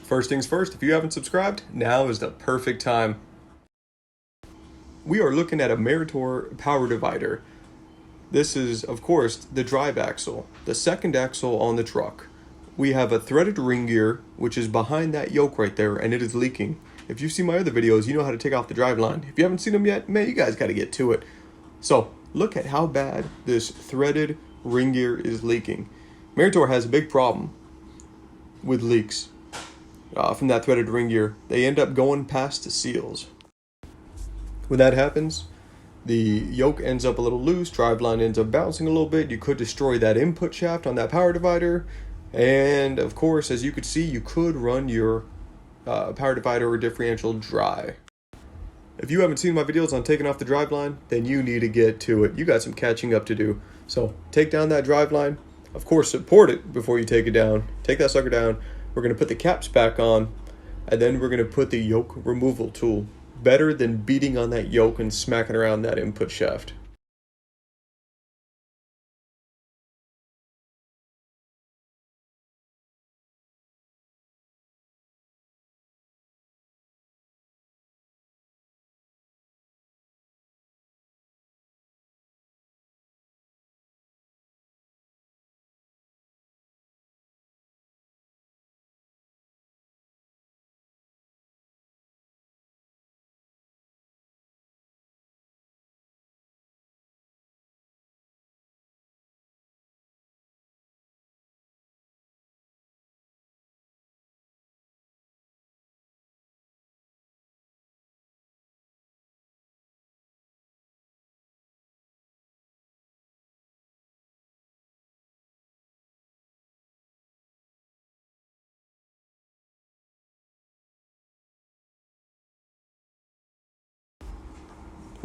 First things first, if you haven't subscribed, now is the perfect time. We are looking at a Meritor power divider. This is, of course, the drive axle, the second axle on the truck. We have a threaded ring gear, which is behind that yoke right there, and it is leaking. If you've seen my other videos, you know how to take off the Driveline. If you haven't seen them yet, man, you guys got to get to it. So, look at how bad this threaded ring gear is leaking. Meritor has a big problem with leaks from that threaded ring gear. They end up going past the seals. When that happens, the yoke ends up a little loose, Driveline ends up bouncing a little bit. You could destroy that input shaft on that power divider. And of course, as you could see, you could run your power divider or differential dry. If you haven't seen my videos on taking off the Driveline, then you need to get to it. You got some catching up to do. So take down that Driveline. Of course, support it before you take it down. Take that sucker down. We're going to put the caps back on, and then we're going to put the yoke removal tool. Better than beating on that yoke and smacking around that input shaft.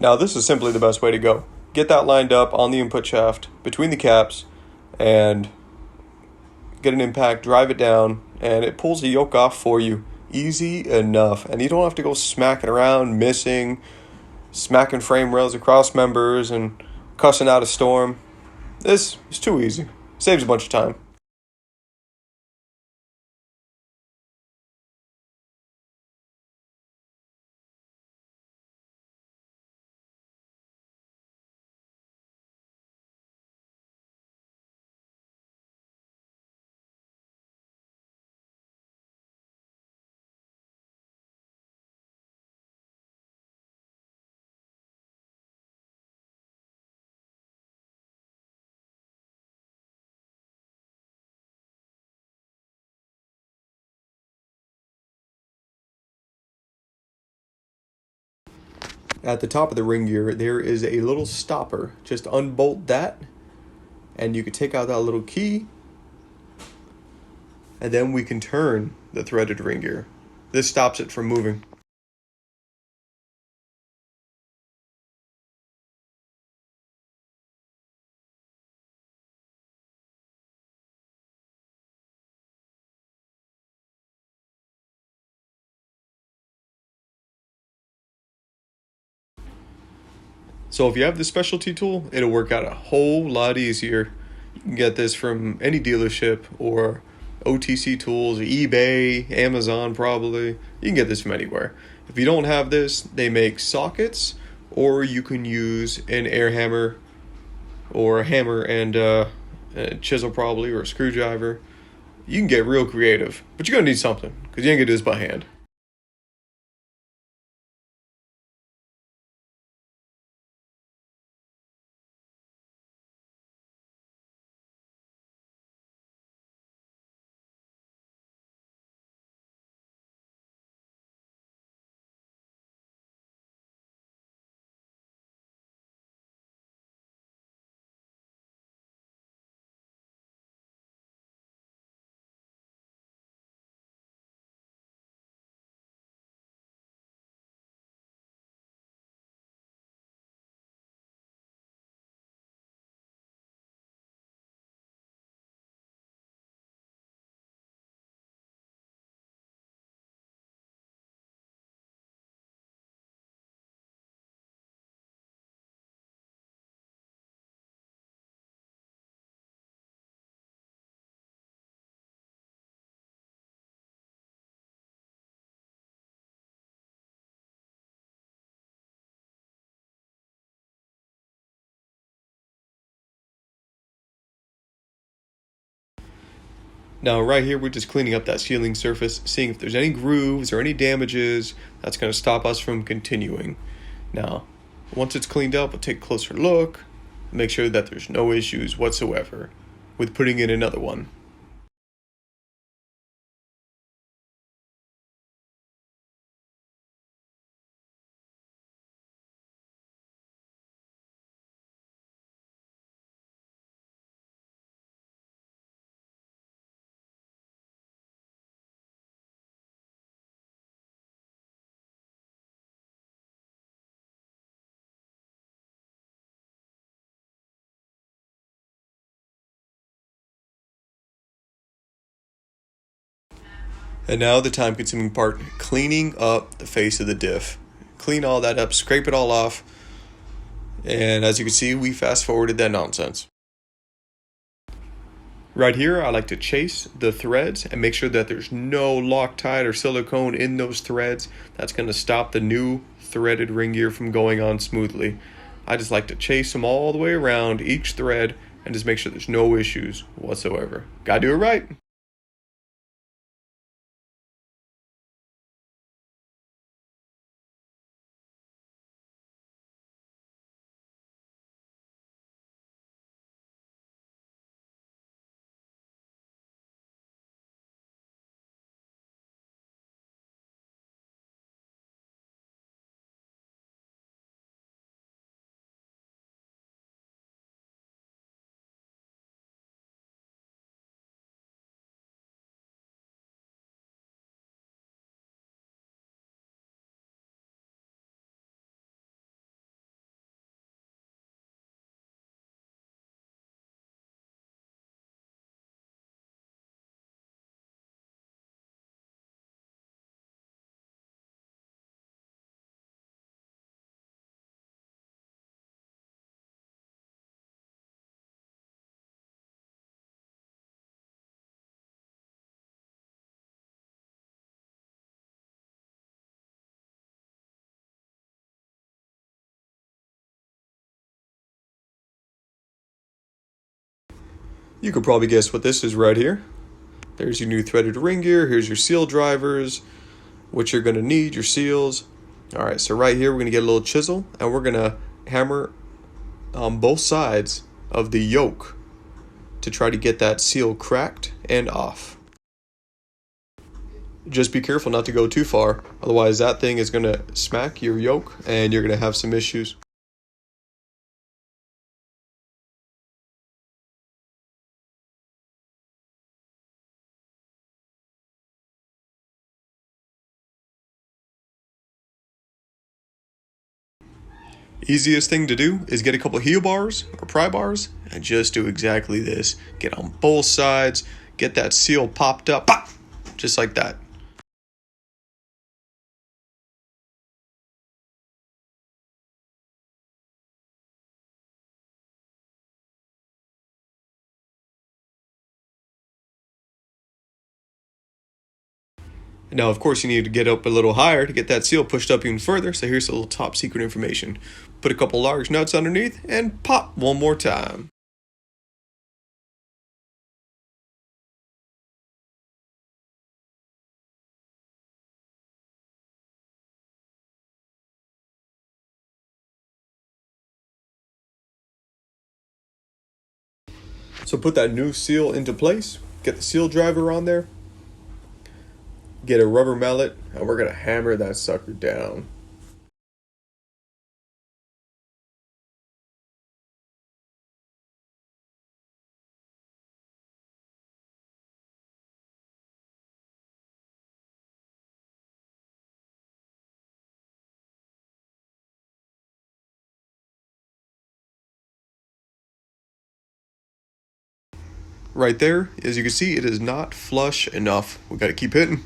Now this is simply the best way to go. Get that lined up on the input shaft between the caps and get an impact, drive it down, and it pulls the yoke off for you. Easy enough. And you don't have to go smacking around, missing, smacking frame rails across members, and cussing out a storm. This is too easy. Saves a bunch of time. At the top of the ring gear, there is a little stopper. Just unbolt that, and you can take out that little key, and then we can turn the threaded ring gear. This stops it from moving. So if you have the specialty tool, it'll work out a whole lot easier. You can get this from any dealership or OTC tools, eBay, Amazon probably. You can get this from anywhere. If you don't have this, they make sockets, or you can use an air hammer or a hammer and a chisel probably, or a screwdriver. You can get real creative, but you're going to need something because you ain't going to do this by hand. Now right here we're just cleaning up that sealing surface, seeing if there's any grooves or any damages that's going to stop us from continuing. Now once it's cleaned up, we'll take a closer look, make sure that there's no issues whatsoever with putting in another one. And now the time consuming part, cleaning up the face of the diff. Clean all that up, scrape it all off, and as you can see, we fast forwarded that nonsense. Right here, I like to chase the threads and make sure that there's no Loctite or silicone in those threads. That's going to stop the new threaded ring gear from going on smoothly. I just like to chase them all the way around each thread and just make sure there's no issues whatsoever. Gotta do it right. You could probably guess what this is right here. There's your new threaded ring gear. Here's your seal drivers, what you're going to need, your seals. All right, so right here we're going to get a little chisel and we're going to hammer on both sides of the yoke to try to get that seal cracked and off. Just be careful not to go too far, otherwise that thing is going to smack your yoke and you're going to have some issues. Easiest thing to do is get a couple heel bars or pry bars and just do exactly this. Get on both sides, get that seal popped up, pop, just like that. Now, of course, you need to get up a little higher to get that seal pushed up even further, so here's a little top secret information. Put a couple large nuts underneath and pop one more time. So put that new seal into place, get the seal driver on there, get a rubber mallet, and we're going to hammer that sucker down. Right there, as you can see, it is not flush enough. We got to keep hitting.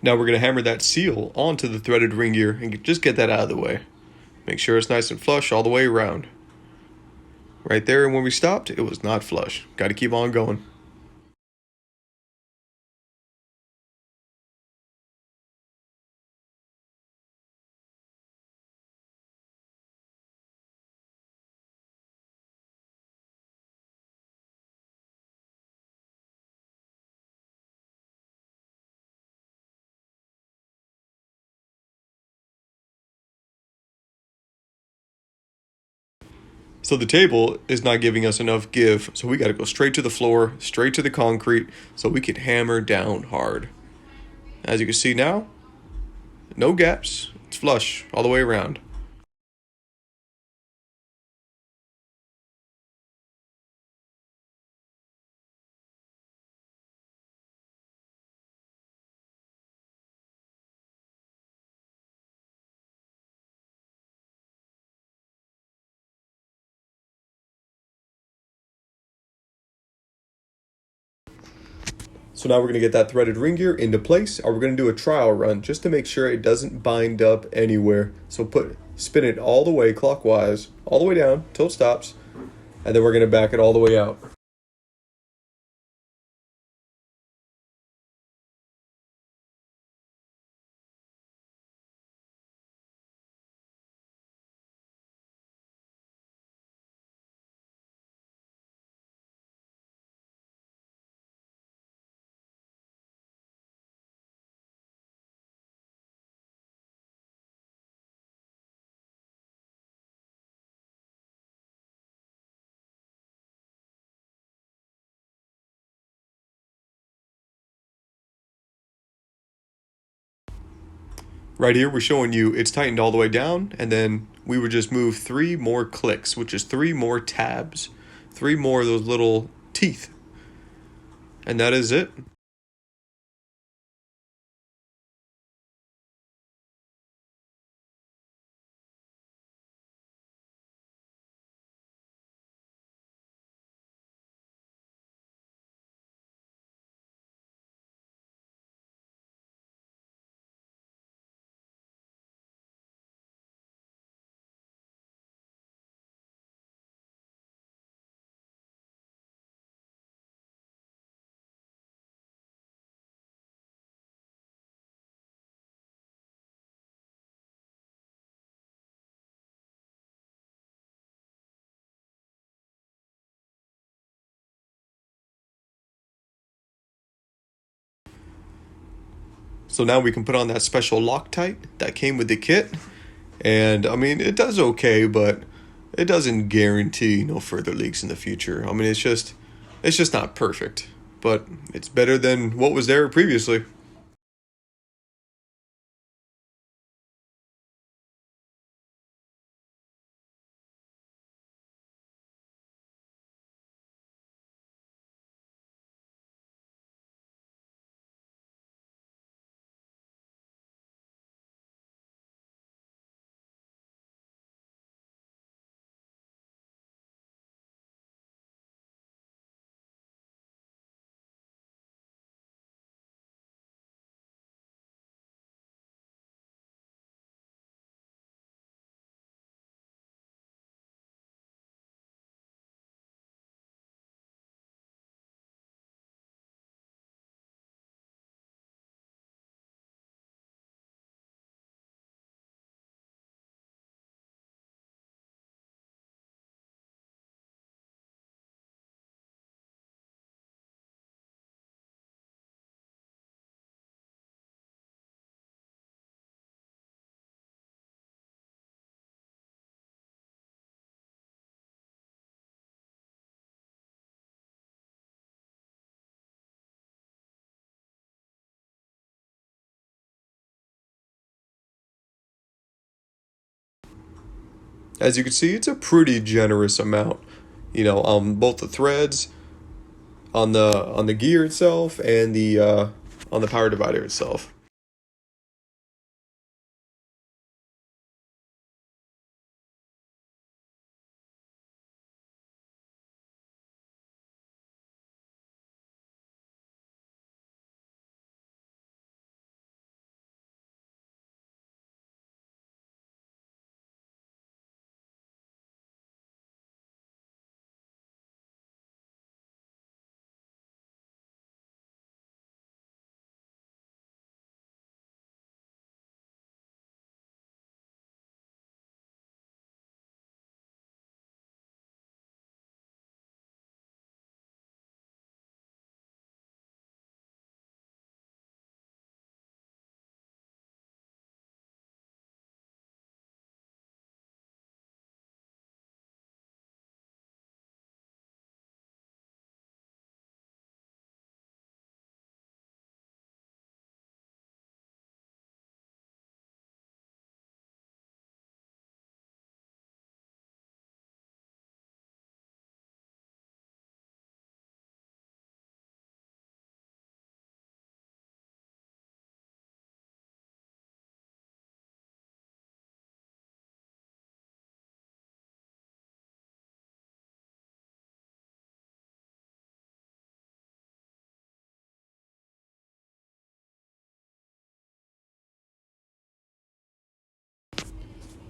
Now we're going to hammer that seal onto the threaded ring gear and just get that out of the way. Make sure it's nice and flush all the way around. Right there, and when we stopped, it was not flush. Got to keep on going. So the table is not giving us enough give, so we got to go straight to the floor, straight to the concrete, so we can hammer down hard. As you can see now, no gaps, it's flush all the way around. So now we're going to get that threaded ring gear into place, or we're going to do a trial run just to make sure it doesn't bind up anywhere. So spin it all the way clockwise, all the way down till it stops, and then we're going to back it all the way out. Right here, we're showing you it's tightened all the way down, and then we would just move 3 more clicks, which is 3 more tabs, 3 more of those little teeth. And that is it. So now we can put on that special Loctite that came with the kit. And I mean, it does okay, but it doesn't guarantee no further leaks in the future. I mean, it's just not perfect, but it's better than what was there previously. As you can see, it's a pretty generous amount, on both the threads, on the gear itself, and the on the power divider itself.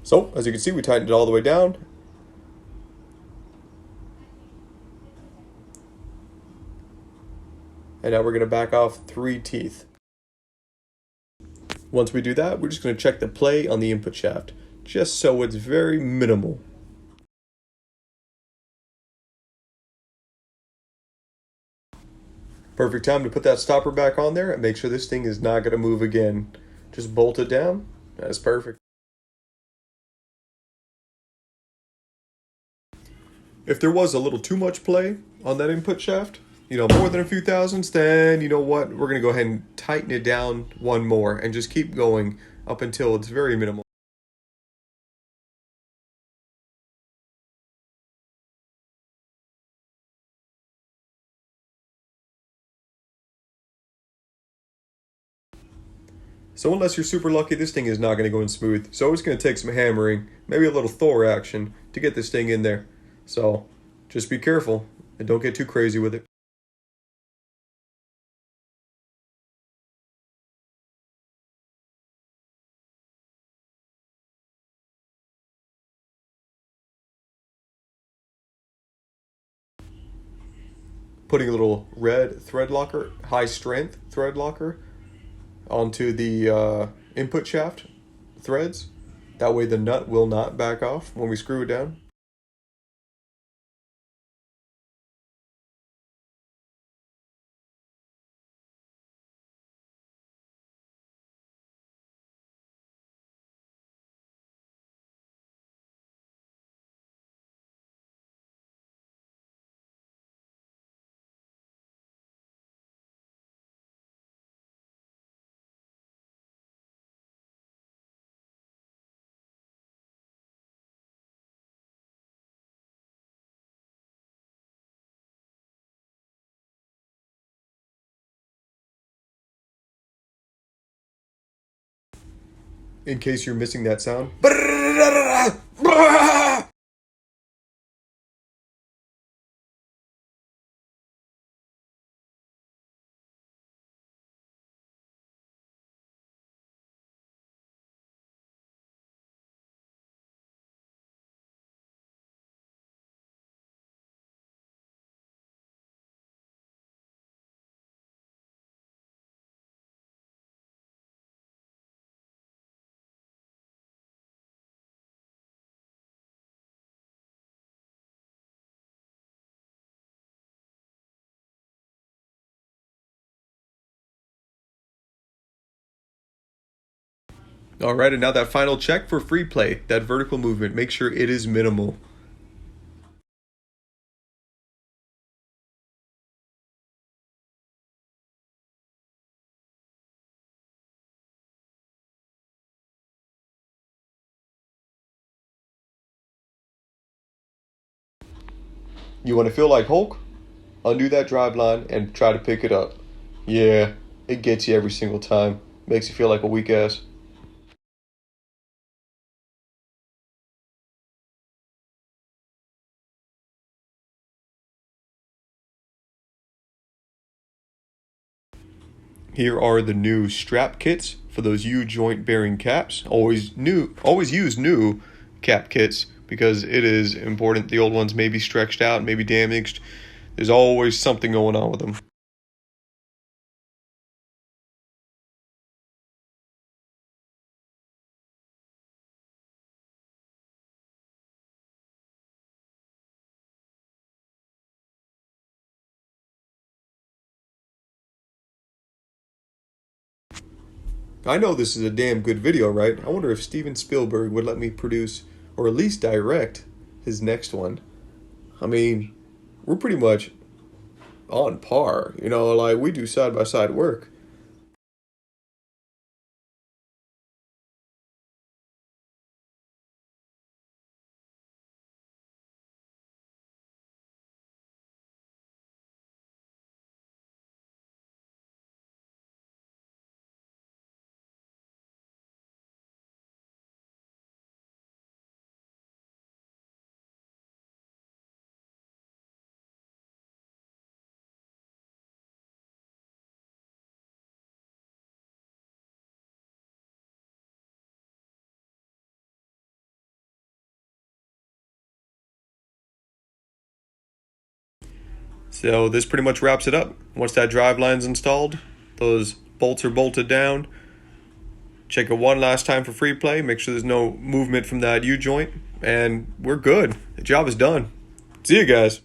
So, as you can see, we tightened it all the way down. And now we're going to back off 3 teeth. Once we do that, we're just going to check the play on the input shaft, just so it's very minimal. Perfect time to put that stopper back on there and make sure this thing is not going to move again. Just bolt it down. That's perfect. If there was a little too much play on that input shaft, more than a few thousandths, then you know what? We're going to go ahead and tighten it down one more and just keep going up until it's very minimal. So unless you're super lucky, this thing is not going to go in smooth. So it's going to take some hammering, maybe a little Thor action to get this thing in there. So just be careful and don't get too crazy with it. Putting a little red thread locker, high strength thread locker onto the input shaft threads. That way the nut will not back off when we screw it down. In case you're missing that sound. All right, and now that final check for free play, that vertical movement, make sure it is minimal. You want to feel like Hulk? Undo that drive line and try to pick it up. Yeah, it gets you every single time. Makes you feel like a weak ass. Here are the new strap kits for those U-joint bearing caps. Always use new cap kits because it is important. The old ones may be stretched out, may be damaged. There's always something going on with them. I know this is a damn good video, right? I wonder if Steven Spielberg would let me produce or at least direct his next one. I mean, we're pretty much on par, like we do side by side work. So this pretty much wraps it up. Once that drive line's installed, those bolts are bolted down. Check it one last time for free play. Make sure there's no movement from that U-joint. And we're good. The job is done. See you guys.